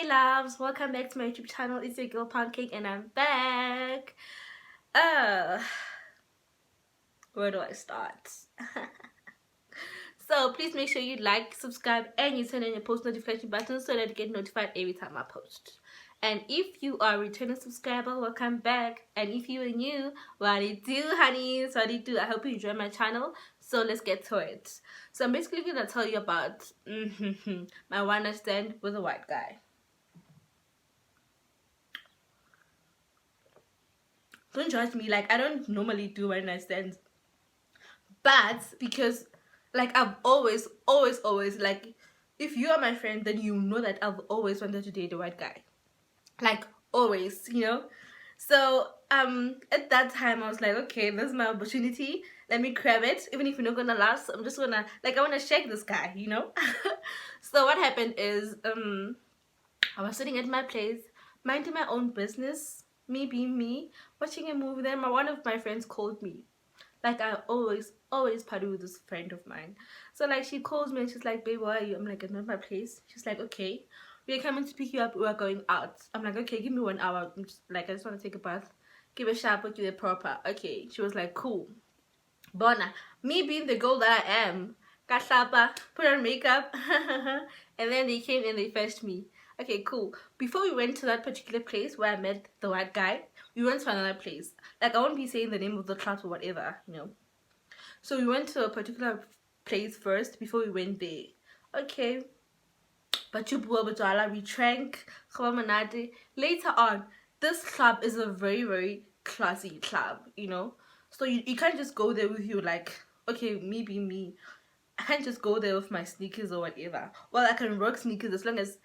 loves, welcome back to my YouTube channel. It's your girl Pancake and I'm back. Where do I start? So please make sure you like, subscribe, and you turn on your post notification button so that you get notified every time I post. And if you are a returning subscriber, welcome back. And if you are new, what do you do, honeys? What do you do? I hope you enjoy my channel. So let's get to it. So I'm basically gonna tell you about my one night stand with a white guy. Don't judge me, like I don't normally do one night stands, but because like I've always like, if you are my friend, then you know that I've always wanted to date a white guy, like always, you know. So at that time I was like, okay, this is my opportunity, let me grab it. Even if you're not gonna last, I'm just gonna, like, I want to shake this guy, you know. So what happened is I was sitting at my place minding my own business, me being me, watching a movie. Then one of my friends called me. Like I always party with this friend of mine. So like she calls me and she's like, babe, where are you? I'm like, I'm at my place. She's like, okay, we're coming to pick you up, we're going out. I'm like, okay, give me 1 hour. I'm just, like, I just want to take a bath, give a shower, put you there proper. Okay. She was like, cool. Bona, me being the girl that I am, kahlapa, put on makeup, and then they came and they fetched me. Okay, cool. Before we went to that particular place where I met the white guy, we went to another place. Like, I won't be saying the name of the club or whatever, you know. So we went to a particular place first before we went there. Okay. But we drank. Later on, this club is a very classy club, you know. So you can't just go there with you, like, okay, me being me, I can't just go there with my sneakers or whatever. Well, I can rock sneakers as long as,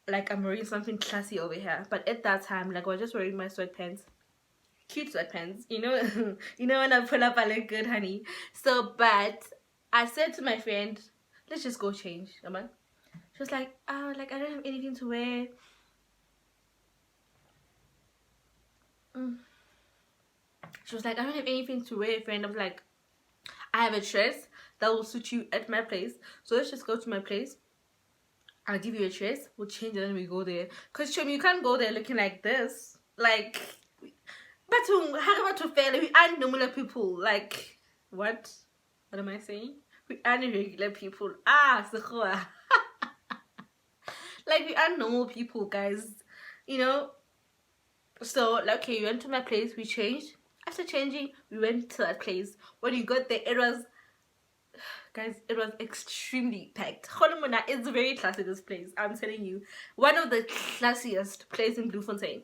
like, I'm wearing something classy over here. But at that time, like, I was just wearing my sweatpants, cute sweatpants, you know. You know, when I pull up I look good, honey. So but I said to my friend, let's just go change, man. She was like, oh, like, I don't have anything to wear. She was like, I don't have anything to wear, friend. I was like, I have a dress that will suit you at my place, so let's just go to my place. I'll give you a dress, we'll change it and we go there. Because you can't go there looking like this. Like, but how about to fail? We are normal people. Like, what am I saying? We are regular people. Sekgowa. Like, we are normal people, guys, you know. So like, okay, we went to my place, we changed. After changing, we went to that place. When you got there, it was, guys, it was extremely packed. Holomona is very classy, this place, I'm telling you. One of the classiest places in Bloemfontein.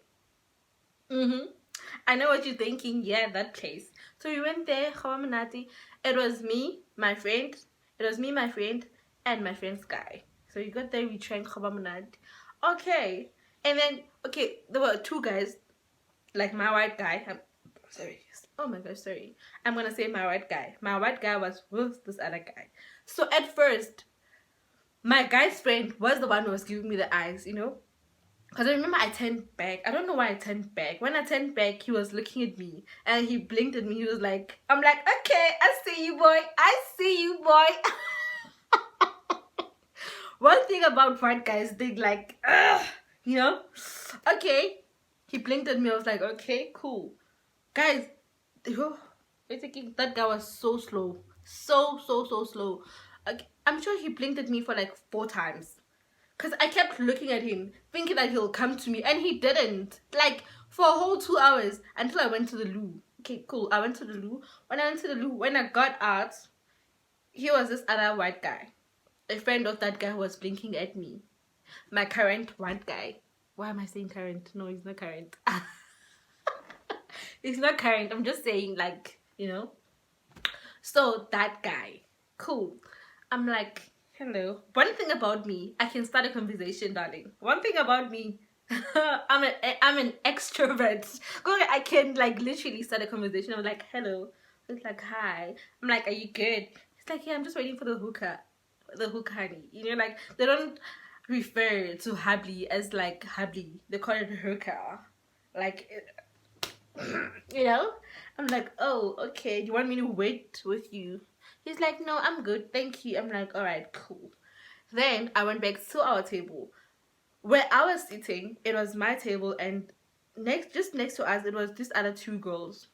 I know what you're thinking. Yeah, that place. So we went there. It was me, my friend. It was me, my friend, and my friend's guy. So we got there, we drank. Okay. And then, okay, there were two guys, like my white guy. Sorry. Oh my gosh, sorry. I'm gonna say my white guy. My white guy was with this other guy. So at first, my guy's friend was the one who was giving me the eyes, you know. Because I remember I turned back. I don't know why I turned back. When I turned back, he was looking at me and he blinked at me. He was like, I'm like, okay, I see you, boy. I see you, boy. One thing about white guys, they like, you know. Okay. He blinked at me. I was like, okay, cool. Guys, that guy was so slow. So slow. I'm sure he blinked at me for like 4 times. Because I kept looking at him, thinking that he'll come to me, and he didn't. Like, for a whole 2 hours, until I went to the loo. Okay, cool. I went to the loo. When I went to the loo, when I got out, he was this other white guy. A friend of that guy who was blinking at me. My current white guy. Why am I saying current? No, he's not current. He's not current. I'm just saying, like, you know. So, that guy. Cool. I'm like, hello. One thing about me, I can start a conversation, darling. One thing about me, I'm an extrovert. I can, like, literally start a conversation. I'm like, hello. It's like, hi. I'm like, are you good? It's like, yeah, I'm just waiting for the hookah. The hook, honey. You know, like, they don't refer to Habli as like Habli. They call it hookah. Like, you know. I'm like, oh, okay. Do you want me to wait with you? He's like, no, I'm good, thank you. I'm like, all right, cool. Then I went back to our table. Where I was sitting, it was my table, and just next to us, it was these other two girls.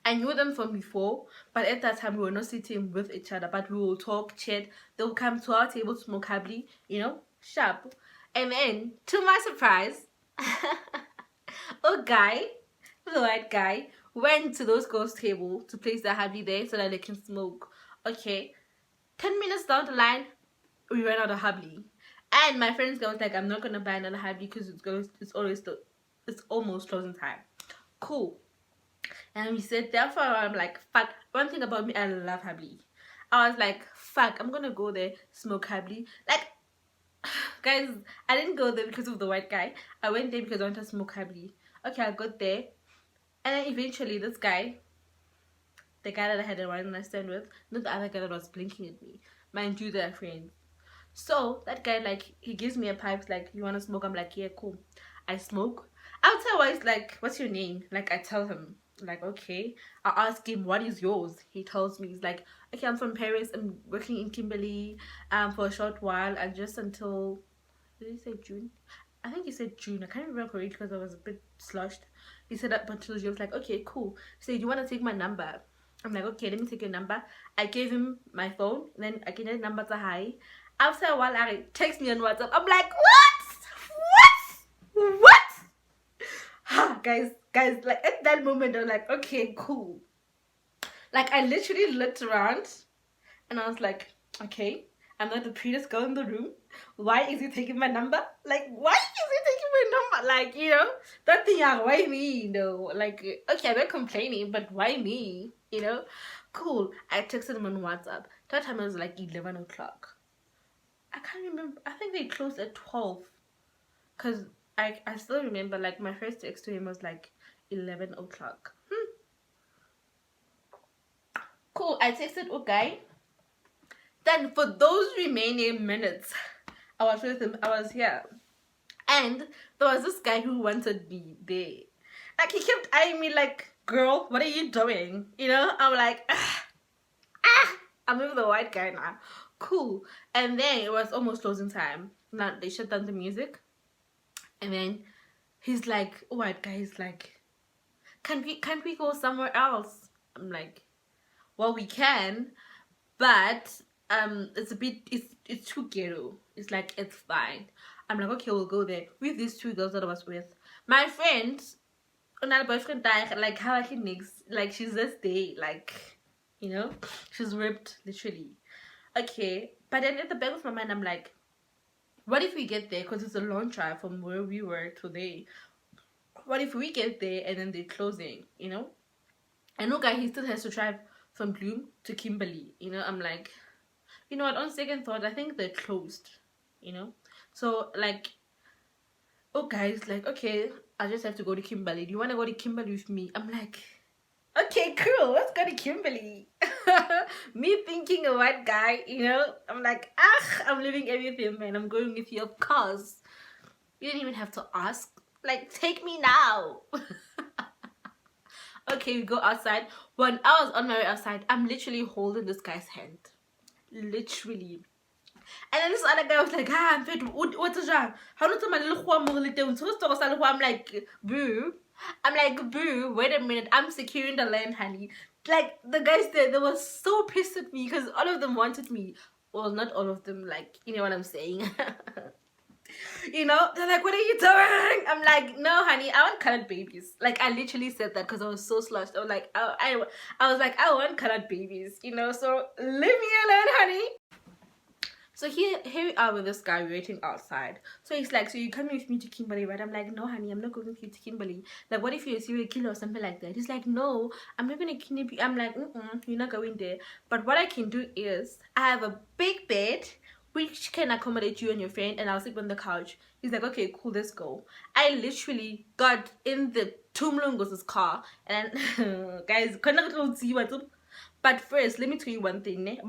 I knew them from before, but at that time we were not sitting with each other, but we will talk, chat. They'll come to our table, smoke habli, sharp. And then, to my surprise, a guy, the white guy, went to those girls' table to place their habli there so that they can smoke. Okay, 10 minutes down the line, we ran out of habli. And my friends was like, I'm not gonna buy another habli because it's almost closing time. Cool. And we said, therefore, I'm like, fuck. One thing about me, I love habli. I was like, fuck, I'm gonna go there, smoke habli. Like, guys, I didn't go there because of the white guy. I went there because I wanted to smoke habli. Okay, I got there. And then eventually, this guy, the guy that I had a one night stand with, not the other guy that was blinking at me. Mind you, they're friends. So, that guy, like, he gives me a pipe, like, you wanna smoke? I'm like, yeah, cool. I smoke. Afterwards, like, what's your name? Like, I tell him. Like, okay. I ask him, what is yours? He tells me, he's like, okay, I'm from Paris. I'm working in Kimberley for a short while, and just until, did he say June? I think he said June. I can't remember correctly because I was a bit sloshed. He said up until June. I was like, okay, cool. He said, do you want to take my number? I'm like, okay, let me take your number. I gave him my phone. Then I gave him the number to hi. After a while, I text me on WhatsApp. I'm like, what? guys, like at that moment, I'm like, okay, cool. Like, I literally looked around and I was like, okay, I'm not the prettiest girl in the room. Why is he taking my number? Like, why is he taking my number? Like, that thing, why me? Like, okay, I'm not complaining, but why me? Cool. I texted him on WhatsApp. That time it was like 11 o'clock. I can't remember. I think they closed at 12. Because I still remember, like, my first text to him was like 11 o'clock. Cool. I texted okay. Then for those remaining minutes, I was with him. I was here. And there was this guy who wanted me there. Like, he kept eyeing me like, girl, what are you doing? I'm like, I'm with the white guy now. Cool. And then it was almost closing time. Now they shut down the music. And then he's like, white guy is like, can't we go somewhere else? I'm like, well, we can, but it's too ghetto. It's like, it's fine. I'm like, okay, we'll go there with these two girls that I was with. My friend, another boyfriend died, like, how I can mix, like, she's this day, like, she's ripped, literally. Okay, but then at the back of my mind, I'm like, what if we get there, because it's a long drive from where we were today. What if we get there and then they're closing, And no guy, he still has to drive from Bloom to Kimberley, I'm like, you know what, on second thought, I think they're closed, So, like, oh, guys, like, okay, I just have to go to Kimberley. Do you want to go to Kimberley with me? I'm like, okay, cool, let's go to Kimberley. Me thinking a white guy, I'm like, I'm leaving everything, man. I'm going with you, of course. You didn't even have to ask. Like, take me now. Okay, we go outside. When I was on my way outside, I'm literally holding this guy's hand. Literally. And then this other guy was like, what's the job? How do I'm like, boo. I'm like, boo, wait a minute. I'm securing the land, honey. Like, the guys there, they were so pissed at me because all of them wanted me. Well, not all of them, like, you know what I'm saying? They're like, what are you doing? I'm like, no, honey, I want colored babies. Like, I literally said that because I was so sloshed. I was like, I was like, I want colored babies, so leave me alone, honey. So here we are with this guy waiting outside. So he's like, so you coming with me to Kimberley, right? I'm like, no, honey, I'm not going with you to Kimberley. Like, what if you're a serial killer or something like that? He's like, no, I'm not going to kidnap you. I'm like, you're not going there. But what I can do is, I have a big bed which can accommodate you and your friend, and I'll sleep on the couch. He's like, okay, cool, let's go. I literally got in the Tumlungos' car, and guys, but first, let me tell you one thing.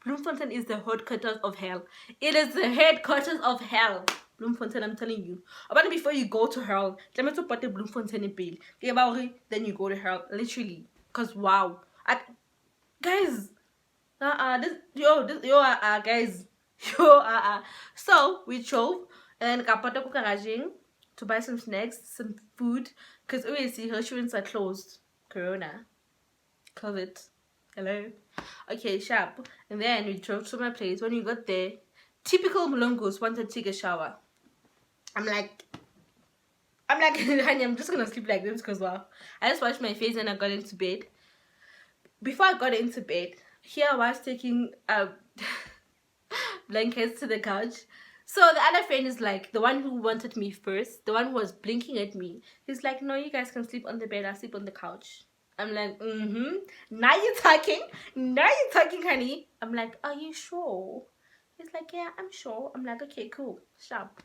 Bloemfontein is the headquarters of hell. It is the headquarters of hell. Bloemfontein, I'm telling you. But before you go to hell, let me talk about the Bloemfontein bill. Then you go to hell, literally. Cause wow, guys, guys, So we drove and kapata ko garaging to buy some snacks, some food, because obviously her restaurants are closed. Corona, COVID, hello. Okay, sharp. And then we drove to my place. When we got there, typical Mulongos wanted to take a shower. I'm like, honey, I'm just gonna sleep like this because wow. I just washed my face and I got into bed. Before I got into bed, here I was taking blankets to the couch. So the other friend is like, the one who wanted me first, the one who was blinking at me. He's like, no, you guys can sleep on the bed. I'll sleep on the couch. I'm like, Now you're talking. Now you're talking, honey. I'm like, are you sure? He's like, yeah, I'm sure. I'm like, okay, cool. Sharp.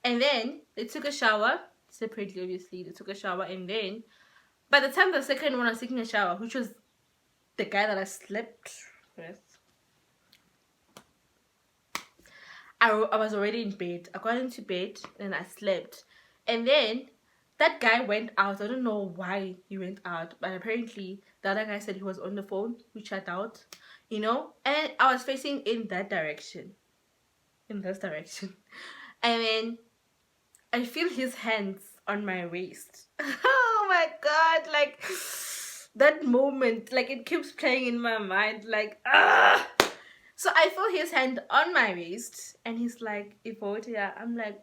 And then they took a shower. Separately, obviously. They took a shower. And then, by the time the second one was taking a shower, which was the guy that I slept with, I was already in bed. I got into bed and I slept. And then that guy went out. I don't know why he went out, but apparently the other guy said he was on the phone, which I doubt, And I was facing in that direction. In this direction. And then I feel his hands on my waist. Oh my god, like that moment, like it keeps playing in my mind, like So I feel his hand on my waist and he's like, Evodia. I'm like,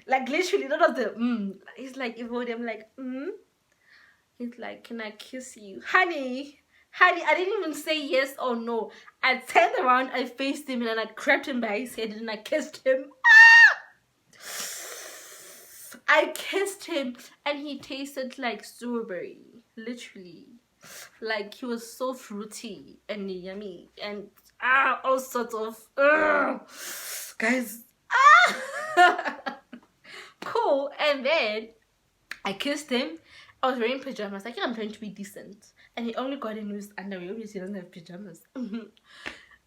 Like literally, that was the He's like, Evodia. I'm like, He's like, can I kiss you? Honey, I didn't even say yes or no. I turned around, I faced him and I grabbed him by his head and I kissed him. I kissed him and he tasted like strawberry, literally. Like he was so fruity and yummy and all sorts of guys. Cool. And then I kissed him. I was wearing pajamas. Like, I'm trying to be decent. And he only got in his underwear. Obviously, he doesn't have pajamas. And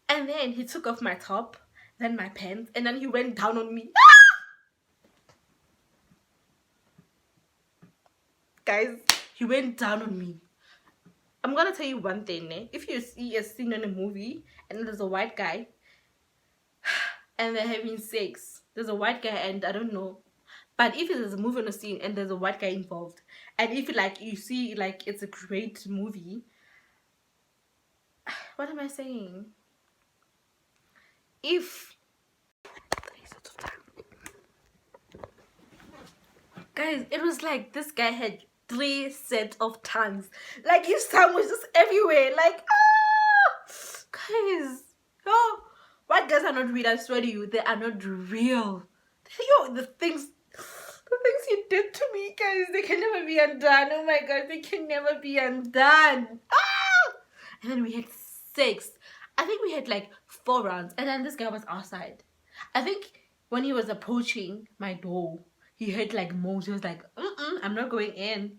then he took off my top, then my pants, and then he went down on me. Guys, he went down on me. I'm gonna tell you one thing, eh? If you see a scene in a movie and there's a white guy and they're having sex, there's a white guy and I don't know, but if there's a movie in a scene and there's a white guy involved, and if you see like it's a great movie, what am I saying? If guys, it was like this guy had 3 sets of tongues. Like his tongue was just everywhere. Like guys, white guys are not real. I swear to you, they are not real. The things you did to me, guys, they can never be undone. Oh my god, they can never be undone. And then we had 6. I think we had like 4 rounds, and then this guy was outside. I think when he was approaching my door, he heard like moans. He was like, I'm not going in,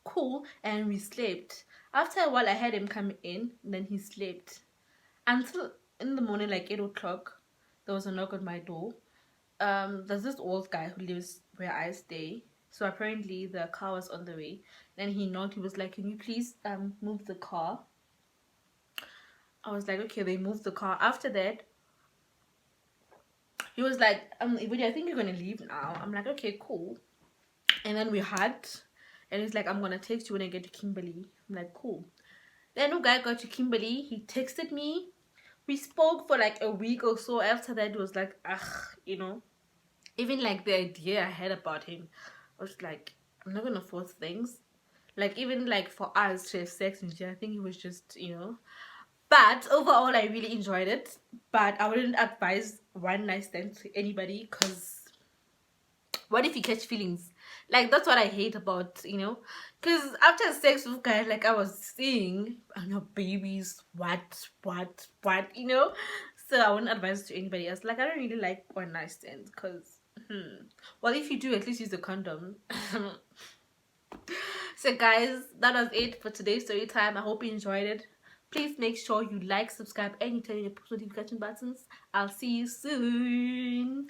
Cool. And we slept. After a while, I had him come in, and then he slept until in the morning, like 8 o'clock. There was a knock on my door. There's this old guy who lives where I stay. So apparently the car was on the way. Then he knocked. He was like, can you please move the car? I was like, okay. They moved the car. After that, he was like, I think you're gonna leave now. I'm like, okay, cool. And then we hugged, and he's like, I'm gonna text you when I get to Kimberley. I'm like, cool. Then the guy got to Kimberley. He texted me. We spoke for like a week or so. After that, it was like, even like the idea I had about him, I was like, I'm not gonna force things. Like even like for us to have sex and shit, I think it was just, But overall, I really enjoyed it. But I wouldn't advise one night stand to anybody, because what if you catch feelings? Like, that's what I hate about, because after sex with guys, like I was seeing, I know, babies, what, So I wouldn't advise it to anybody else. Like, I don't really like one night stands, because, well, if you do, at least use a condom. So guys, that was it for today's story time. I hope you enjoyed it. Please make sure you like, subscribe, and you turn on your post notification buttons. I'll see you soon.